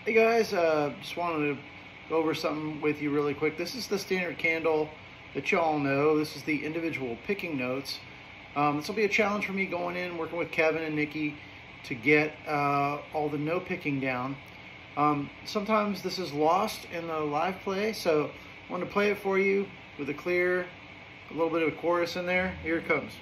Hey guys, just wanted to go over something with you really quick. This is the standard candle that y'all know. This is the individual picking notes. This will be a challenge for me going in, working with Kevin and Nikki to get all the note picking down. Sometimes this is lost in the live play, so I want to play it for you with a little bit of a chorus in there. Here it comes.